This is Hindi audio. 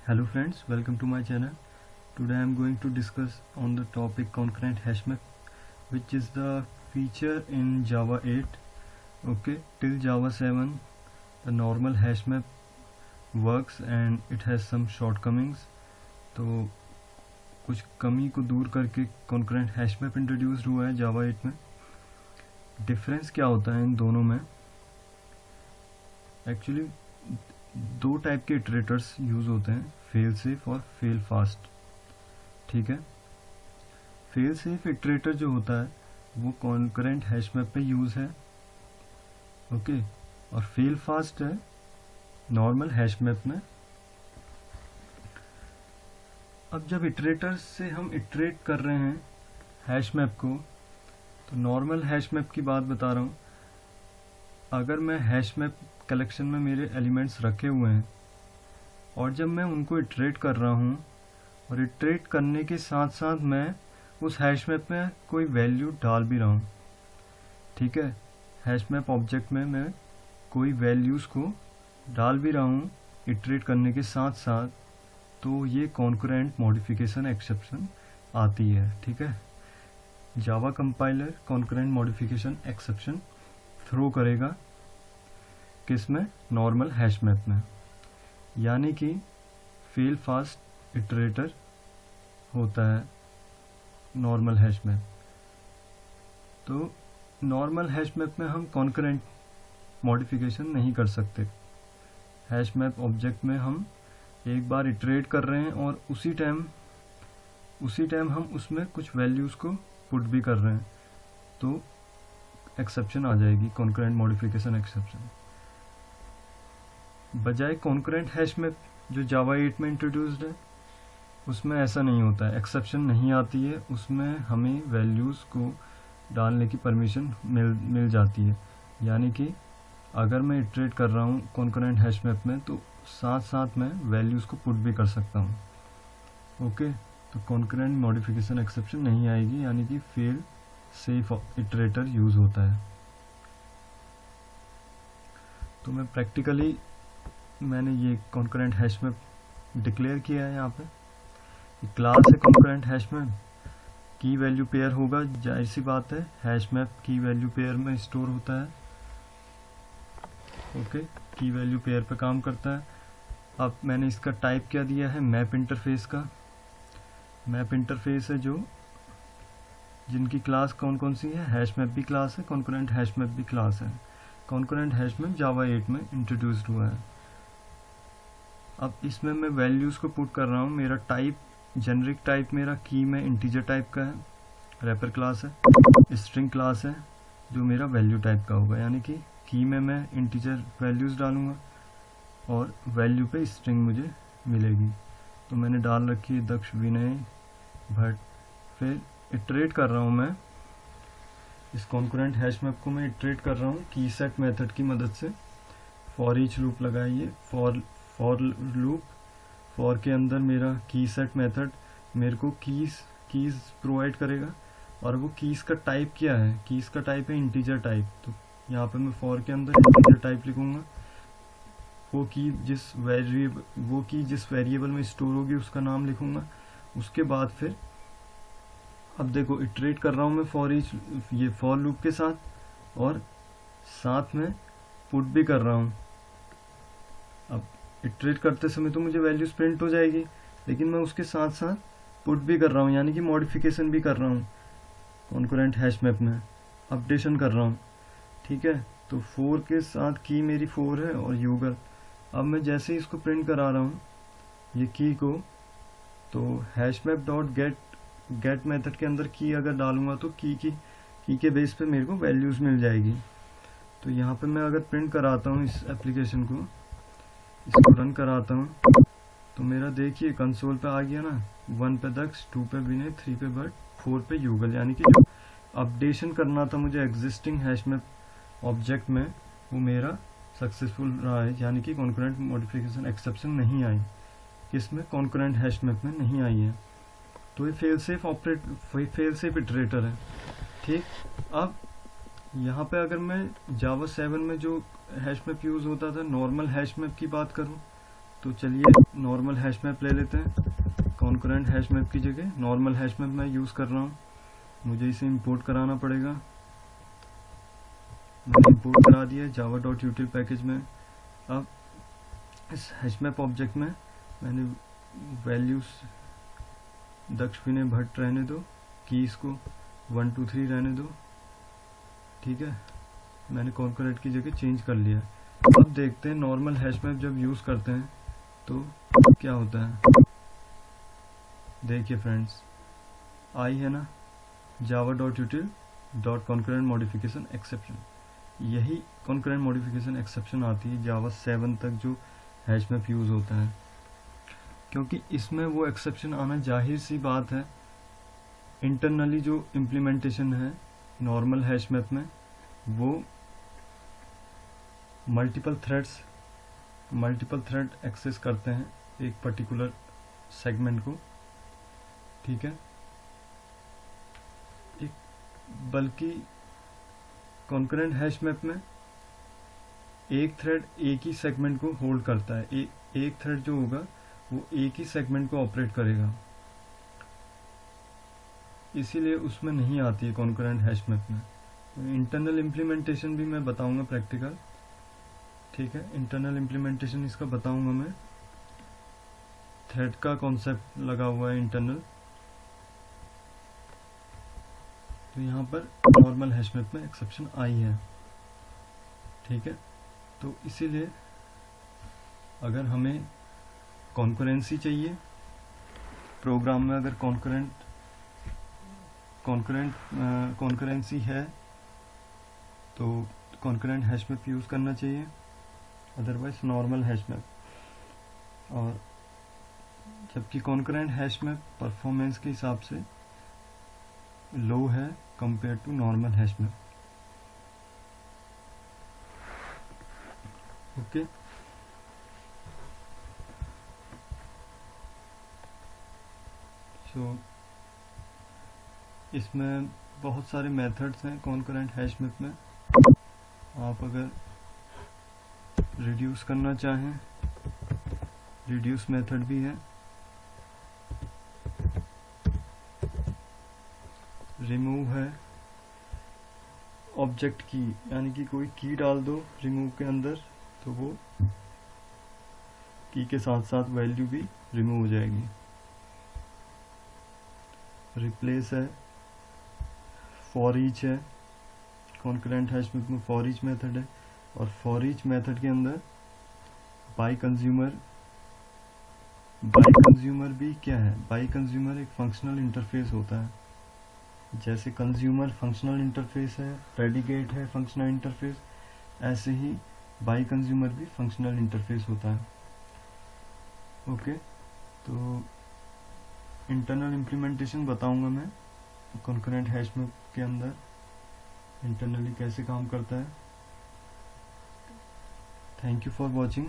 Hello friends, welcome to my channel. Today I am going to discuss on the topic concurrent hash map, which is the feature in Java 8. Okay, till Java 7 the normal hash map works and it has some shortcomings. तो कुछ कमी को दूर करके concurrent hash map इंट्रोड्यूस्ड हुआ है Java 8 में. डिफरेंस क्या होता है इन दोनों में? एक्चुअली दो टाइप के इटरेटर्स यूज़ होते हैं, फेल सेफ और फेल फास्ट. ठीक है, फेल सेफ इटरेटर जो होता है वो कॉन्करेंट हैश मैप पे यूज़ है. ओके, और फेल फास्ट है नॉर्मल हैश मैप में. अब जब इटरेटर से हम इटरेट कर रहे हैं हैश मैप को, तो नॉर्मल हैश मैप की बात बता रहा हूँ. अगर मैं हैश मैप कलेक्शन में मेरे एलिमेंट्स रखे हुए हैं और जब मैं उनको इटरेट कर रहा हूँ और इटरेट करने के साथ साथ मैं उस हैश मैप में कोई वैल्यू डाल भी रहा हूँ. ठीक है, हैश मैप ऑब्जेक्ट में मैं कोई वैल्यूज़ को डाल भी रहा हूँ इटरेट करने के साथ साथ, तो ये कॉन्करेंट मॉडिफिकेशन एक्सेप्शन आती है. ठीक है, Java compiler concurrent modification exception throw करेगा किस में? नॉर्मल हैश मैप में. यानी कि फेल फास्ट इटरेटर होता है नॉर्मल हैश मैप. तो नॉर्मल हैश मैप में हम कॉन्करेंट मॉडिफिकेशन नहीं कर सकते. हैश मैप ऑब्जेक्ट में हम एक बार इटरेट कर रहे हैं और उसी टाइम हम उसमें कुछ वैल्यूज़ को पुट भी कर रहे हैं, तो एक्सेप्शन आ जाएगी, कॉन्करेंट मॉडिफिकेशन एक्सेप्शन. बजाय कॉन्करेंट हैश मैप जो जावा 8 में इंट्रोड्यूस्ड है, उसमें ऐसा नहीं होता है, एक्सेप्शन नहीं आती है. उसमें हमें वैल्यूज़ को डालने की परमिशन मिल जाती है. यानी कि अगर मैं इटरेट कर रहा हूँ कॉन्करेंट हैश मैप में, तो साथ साथ मैं वैल्यूज़ को पुट भी कर सकता हूँ. ओके, तो कॉन्करेंट मॉडिफिकेशन एक्सेप्शन नहीं आएगी, यानी कि फेल सेफ इटरेटर यूज़ होता है. तो मैं प्रैक्टिकली मैंने ये कॉन्करेंट हैश मैप डिक्लेयर किया है. यहाँ पे क्लास है कॉन्करेंट हैश मैप, की वैल्यू पेयर होगा, जाहिर सी बात है हैश मैप की वैल्यू पेयर में स्टोर होता है. ओके, की वैल्यू पेयर पे काम करता है. अब मैंने इसका टाइप क्या दिया है? मैप इंटरफेस का. मैप इंटरफेस है जो जिनकी क्लास कौन कौन सी है? हैश मैप भी क्लास है, कॉन्करेंट हैश मैप भी क्लास है. कॉन्करेंट हैश मैप जावा 8 में इंट्रोड्यूस्ड हुआ है. अब इसमें मैं वैल्यूज़ को पुट कर रहा हूँ. मेरा टाइप, जेनरिक टाइप मेरा की में इंटीजर टाइप का है, रैपर क्लास है. स्ट्रिंग क्लास है जो मेरा वैल्यू टाइप का होगा, यानी कि की में मैं इंटीजर वैल्यूज़ डालूँगा और वैल्यू पे स्ट्रिंग मुझे मिलेगी. तो मैंने डाल रखी है दक्ष विनय भट्ट. फिर इटरेट कर रहा हूँ मैं इस कॉन्करेंट हैश मैप को, मैं इटरेट कर रहा हूँ की सेट मेथड की मदद से. फॉर ईच लूप लगाइए, फॉर लूप. फॉर के अंदर मेरा की सेट मेथड मेरे को कीज़ प्रोवाइड करेगा, और वो कीज़ का टाइप क्या है? कीज़ का टाइप है इंटीजर टाइप. तो यहाँ पे मैं फॉर के अंदर इंटीजर टाइप लिखूँगा. वो की जिस वेरिएबल में स्टोर होगी उसका नाम लिखूँगा. उसके बाद फिर अब देखो इटरेट कर रहा हूँ मैं फॉर ईच, ये फॉर लूप के साथ, और साथ में पुट भी कर रहा हूँ. अब इटरेट करते समय तो मुझे वैल्यूज प्रिंट हो जाएगी, लेकिन मैं उसके साथ साथ पुट भी कर रहा हूँ, यानी कि मॉडिफिकेशन भी कर रहा हूँ कॉन्करेंट हैश मैप में, अपडेशन कर रहा हूँ. ठीक है, तो 4 के साथ की मेरी 4 है और युगल. अब मैं जैसे ही इसको प्रिंट करा रहा हूँ ये की को, तो hash map dot get method के अंदर की अगर डालूंगा तो की के बेस पे मेरे को वैल्यूज़ मिल जाएगी. तो यहाँ पे मैं अगर प्रिंट कराता हूँ इस एप्लीकेशन को, इसको रन कराता हूँ, तो मेरा देखिए कंसोल पे आ गया ना, 1 पे दक्ष, 2 पे विनय, 3 पे भट्ट, 4 पे युगल. यानी कि जो अपडेशन करना था मुझे एग्जिस्टिंग हैश मैप ऑब्जेक्ट में, वो मेरा सक्सेसफुल रहा है. यानी कि कॉन्करेंट मॉडिफिकेशन एक्सेप्शन नहीं आई. किसमें? कॉन्करेंट हैश मैप में नहीं आई है. तो ये फेल सेफ इटरेटर है. ठीक, अब यहाँ पे अगर मैं जावा 7 में जो हैश मैप यूज़ होता था नॉर्मल हैश मैप की बात करूँ, तो चलिए नॉर्मल हैश मैप ले लेते हैं। कॉन्करेंट हैश मैप की जगह नॉर्मल हैश मैप मैं यूज़ कर रहा हूँ। मुझे इसे इंपोर्ट कराना पड़ेगा। मैंने इंपोर्ट करा दिया java.util पैकेज में। अब इस हैश मैप ऑब्जेक्ट में मैंने वैल्यूज दक्ष विनय भट्ट रहने दो, कीज को 1 2 3 रहने दो, ठीक है। मैंने कॉन्करेंट की जगह चेंज कर लिया। अब देखते हैं नॉर्मल हैश मैप जब यूज़ करते हैं तो क्या होता है। देखिए फ्रेंड्स, आई है ना java.util.concurrent modification exception, यही concurrent modification exception आती है जावा 7 तक जो हैश मैप यूज़ होता है, क्योंकि इसमें वो एक्सेप्शन आना जाहिर सी बात है। इंटरनली जो इम्प्लीमेंटेशन है नॉर्मल हैश मैप में वो मल्टीपल थ्रेड एक्सेस करते हैं एक पर्टिकुलर सेगमेंट को, ठीक है। बल्कि कॉन्करेंट हैश मैप में एक थ्रेड एक ही सेगमेंट को होल्ड करता है। एक थ्रेड जो होगा वो एक ही सेगमेंट को ऑपरेट करेगा, इसीलिए उसमें नहीं आती है कॉन्करेंट हैश मैप में। इंटरनल इम्प्लीमेंटेशन भी मैं बताऊंगा प्रैक्टिकल, ठीक है। इंटरनल इम्प्लीमेंटेशन इसका बताऊंगा मैं। थ्रेड का कॉन्सेप्ट लगा हुआ है इंटरनल। तो यहाँ पर नॉर्मल हैश मैप में एक्सेप्शन आई है, ठीक है। तो इसीलिए अगर हमें कॉन्करेंसी चाहिए प्रोग्राम में, अगर कॉन्करेंसी है तो कॉन्करेंट हैश मैप यूज़ करना चाहिए, अदरवाइज नॉर्मल हैश मैप। और जबकि कॉन्करेंट हैश मैप परफॉर्मेंस के हिसाब से लो है compare to normal hash map, okay. So इसमें बहुत सारे मेथड्स हैं कॉन्करेंट हैश मैप में। आप अगर रिड्यूस करना चाहें, रिड्यूस मेथड भी है, रिमूव है, ऑब्जेक्ट की यानी कि कोई की डाल दो रिमूव के अंदर तो वो की के साथ साथ वैल्यू भी रिमूव हो जाएगी। रिप्लेस है, फॉर ईच है, कॉन्करेंट हैश मैप में फॉर ईच मेथड है। और फॉर ईच मेथड के अंदर बाय कंज्यूमर भी क्या है, बाय कंज्यूमर एक फंक्शनल इंटरफेस होता है। जैसे कंज्यूमर फंक्शनल इंटरफेस है, प्रेडिकेट है फंक्शनल इंटरफेस, ऐसे ही बाय कंज्यूमर भी फंक्शनल इंटरफेस होता है, ओके। तो इंटरनल इम्प्लीमेंटेशन बताऊंगा मैं कॉन्करेंट हैश मैप के अंदर इंटरनली कैसे काम करता है। Thank you for watching.